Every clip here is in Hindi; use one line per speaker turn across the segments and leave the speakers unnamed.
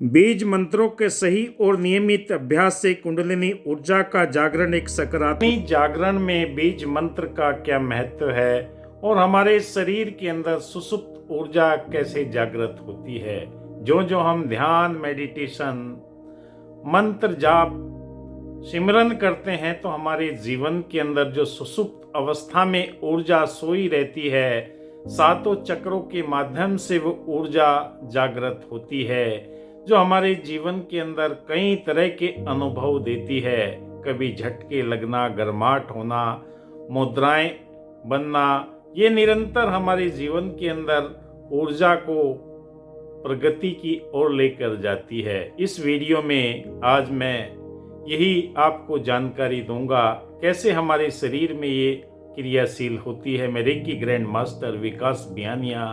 बीज मंत्रों के सही और नियमित अभ्यास से कुंडलिनी ऊर्जा का जागरण एक सकारात्मक जागरण में बीज मंत्र का क्या महत्व है और हमारे शरीर के अंदर सुसुप्त ऊर्जा कैसे जागृत होती है। जो जो हम ध्यान, मेडिटेशन, मंत्र जाप, सिमरन करते हैं तो हमारे जीवन के अंदर जो सुसुप्त अवस्था में ऊर्जा सोई रहती है, सातों चक्रों के माध्यम से वो ऊर्जा जागृत होती है, जो हमारे जीवन के अंदर कई तरह के अनुभव देती है। कभी झटके लगना, गर्माहट होना, मुद्राएं बनना, ये निरंतर हमारे जीवन के अंदर ऊर्जा को प्रगति की ओर लेकर जाती है। इस वीडियो में आज मैं यही आपको जानकारी दूंगा कैसे हमारे शरीर में ये क्रियाशील होती है। मैं रेकी ग्रैंड मास्टर विकास बियानिया।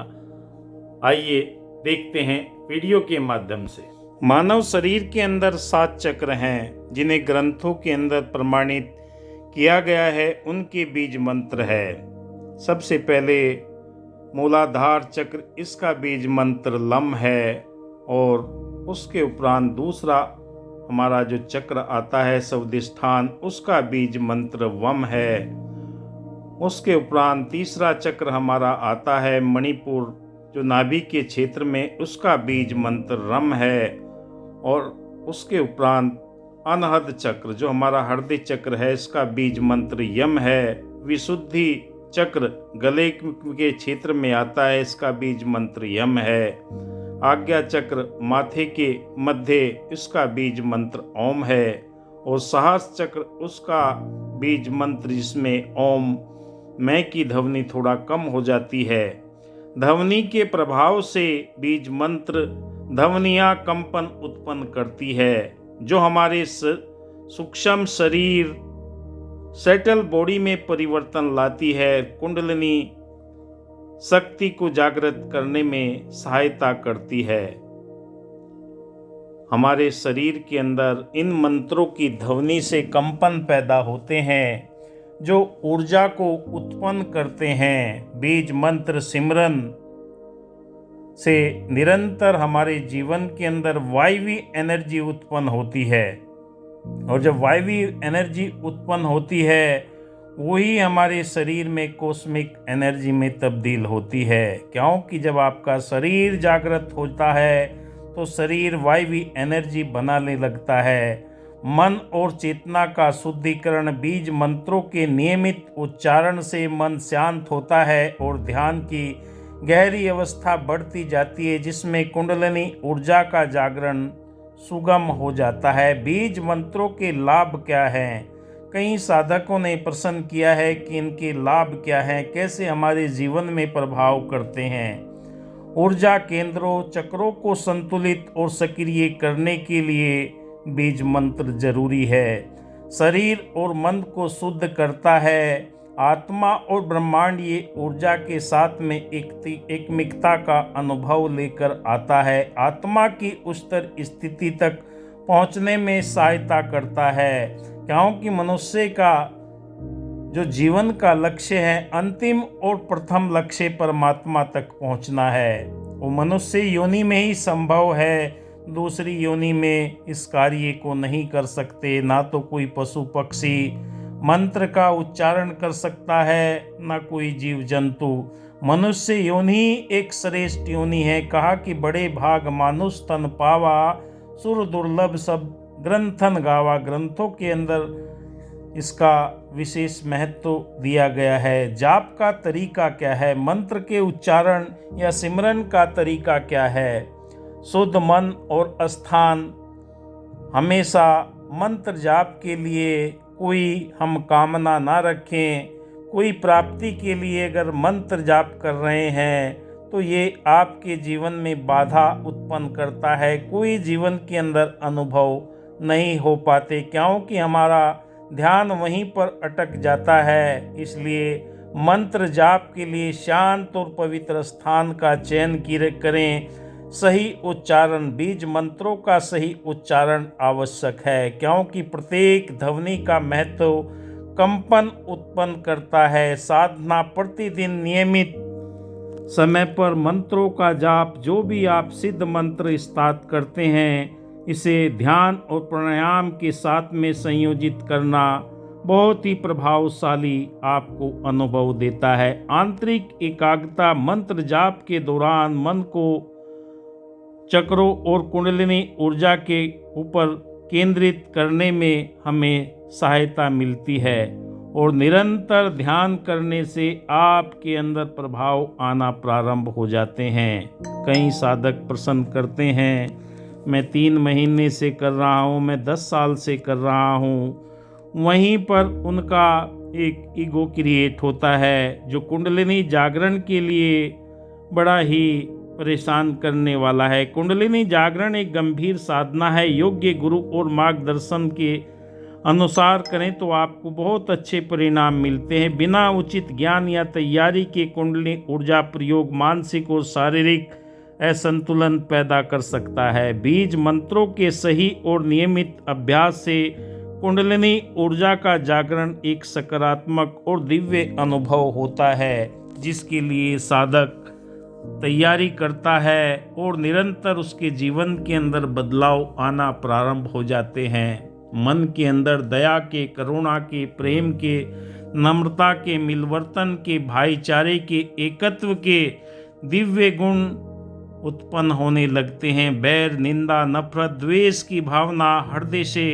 आइए देखते हैं वीडियो के माध्यम से। मानव शरीर के अंदर 7 चक्र हैं जिन्हें ग्रंथों के अंदर प्रमाणित किया गया है। उनके बीज मंत्र है। सबसे पहले मूलाधार चक्र, इसका बीज मंत्र लम है और उसके उपरांत दूसरा हमारा जो चक्र आता है स्वादिष्ठान, उसका बीज मंत्र वम है। उसके उपरांत तीसरा चक्र हमारा आता है मणिपुर, जो नाभि के क्षेत्र में, उसका बीज मंत्र रम है। और उसके उपरांत अनहद चक्र जो हमारा हृदय चक्र है, इसका बीज मंत्र यम है। विशुद्धि चक्र गले के क्षेत्र में आता है, इसका बीज मंत्र यम है। आज्ञा चक्र माथे के मध्य, इसका बीज मंत्र ओम है। और साहस चक्र, उसका बीज मंत्र जिसमें ओम मैं की ध्वनि थोड़ा कम हो जाती है। ध्वनि के प्रभाव से बीज मंत्र ध्वनियाँ कंपन उत्पन्न करती है, जो हमारे सूक्ष्म शरीर सेटल बॉडी में परिवर्तन लाती है। कुंडलिनी शक्ति को जागृत करने में सहायता करती है। हमारे शरीर के अंदर इन मंत्रों की ध्वनि से कंपन पैदा होते हैं, जो ऊर्जा को उत्पन्न करते हैं। बीज मंत्र सिमरन से निरंतर हमारे जीवन के अंदर वायवी एनर्जी उत्पन्न होती है, और जब वायवी एनर्जी उत्पन्न होती है वही हमारे शरीर में कॉस्मिक एनर्जी में तब्दील होती है। क्योंकि जब आपका शरीर जागृत होता है तो शरीर वायवी एनर्जी बनाने लगता है। मन और चेतना का शुद्धिकरण बीज मंत्रों के नियमित उच्चारण से मन शांत होता है और ध्यान की गहरी अवस्था बढ़ती जाती है, जिसमें कुंडलिनी ऊर्जा का जागरण सुगम हो जाता है। बीज मंत्रों के लाभ क्या हैं? कई साधकों ने प्रश्न किया है कि इनके लाभ क्या हैं, कैसे हमारे जीवन में प्रभाव करते हैं। ऊर्जा केंद्रों, चक्रों को संतुलित और सक्रिय करने के लिए बीज मंत्र जरूरी है। शरीर और मन को शुद्ध करता है। आत्मा और ब्रह्मांडीय ऊर्जा के साथ में एकमिकता का अनुभव लेकर आता है। आत्मा की उच्चतर स्थिति तक पहुंचने में सहायता करता है, क्योंकि मनुष्य का जो जीवन का लक्ष्य है, अंतिम और प्रथम लक्ष्य परमात्मा तक पहुंचना है। वो मनुष्य योनि में ही संभव है, दूसरी योनि में इस कार्य को नहीं कर सकते। ना तो कोई पशु पक्षी मंत्र का उच्चारण कर सकता है, ना कोई जीव जंतु। मनुष्य योनि एक श्रेष्ठ योनि है। कहा कि बड़े भाग मानुष तन पावा, सुर दुर्लभ सब ग्रंथन गावा। ग्रंथों के अंदर इसका विशेष महत्व दिया गया है। जाप का तरीका क्या है? मंत्र के उच्चारण या सिमरन का तरीका क्या है? शुद्ध मन और स्थान। हमेशा मंत्र जाप के लिए कोई हम कामना ना रखें। कोई प्राप्ति के लिए अगर मंत्र जाप कर रहे हैं तो ये आपके जीवन में बाधा उत्पन्न करता है। कोई जीवन के अंदर अनुभव नहीं हो पाते, क्योंकि हमारा ध्यान वहीं पर अटक जाता है। इसलिए मंत्र जाप के लिए शांत और पवित्र स्थान का चयन करें। सही उच्चारण, बीज मंत्रों का सही उच्चारण आवश्यक है, क्योंकि प्रत्येक ध्वनि का महत्व कंपन उत्पन्न करता है। साधना प्रतिदिन नियमित समय पर मंत्रों का जाप, जो भी आप सिद्ध मंत्र स्टार्ट करते हैं, इसे ध्यान और प्राणायाम के साथ में संयोजित करना बहुत ही प्रभावशाली आपको अनुभव देता है। आंतरिक एकाग्रता मंत्र जाप के दौरान मन को चक्रों और कुंडलिनी ऊर्जा के ऊपर केंद्रित करने में हमें सहायता मिलती है और निरंतर ध्यान करने से आपके अंदर प्रभाव आना प्रारंभ हो जाते हैं। कई साधक प्रश्न करते हैं, मैं 3 महीने से कर रहा हूँ, मैं 10 साल से कर रहा हूँ। वहीं पर उनका एक ईगो क्रिएट होता है जो कुंडलिनी जागरण के लिए बड़ा ही परेशान करने वाला है। कुंडलिनी जागरण एक गंभीर साधना है। योग्य गुरु और मार्गदर्शन के अनुसार करें तो आपको बहुत अच्छे परिणाम मिलते हैं। बिना उचित ज्ञान या तैयारी के कुंडलिनी ऊर्जा प्रयोग मानसिक और शारीरिक असंतुलन पैदा कर सकता है। बीज मंत्रों के सही और नियमित अभ्यास से कुंडलिनी ऊर्जा का जागरण एक सकारात्मक और दिव्य अनुभव होता है, जिसके लिए साधक तैयारी करता है और निरंतर उसके जीवन के अंदर बदलाव आना प्रारंभ हो जाते हैं। मन के अंदर दया के, करुणा के, प्रेम के, नम्रता के, मिलवर्तन के, भाईचारे के, एकत्व के दिव्य गुण उत्पन्न होने लगते हैं। बैर, निंदा, नफरत, द्वेष की भावना हृदय से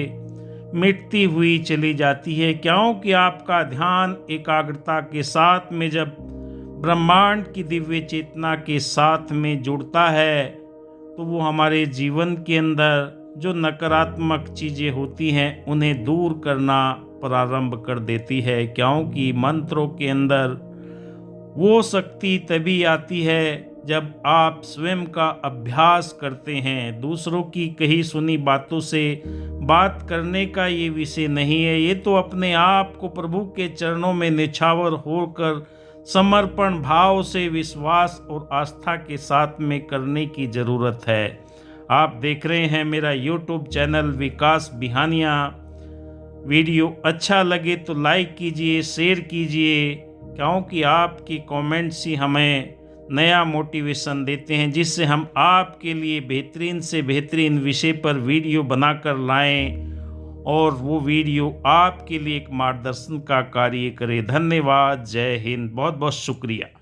मिटती हुई चली जाती है, क्योंकि आपका ध्यान एकाग्रता के साथ में जब ब्रह्मांड की दिव्य चेतना के साथ में जुड़ता है तो वो हमारे जीवन के अंदर जो नकारात्मक चीज़ें होती हैं उन्हें दूर करना प्रारंभ कर देती है, क्योंकि मंत्रों के अंदर वो शक्ति तभी आती है जब आप स्वयं का अभ्यास करते हैं। दूसरों की कही सुनी बातों से बात करने का ये विषय नहीं है। ये तो अपने आप को प्रभु के चरणों में निछावर होकर समर्पण भाव से विश्वास और आस्था के साथ में करने की ज़रूरत है। आप देख रहे हैं मेरा YouTube चैनल विकास बिहानिया। वीडियो अच्छा लगे तो लाइक कीजिए, शेयर कीजिए, क्योंकि आपकी कमेंट्स ही हमें नया मोटिवेशन देते हैं, जिससे हम आपके लिए बेहतरीन से बेहतरीन विषय पर वीडियो बनाकर लाएं और वो वीडियो आपके लिए एक मार्गदर्शन का कार्य करे। धन्यवाद। जय हिंद। बहुत बहुत शुक्रिया।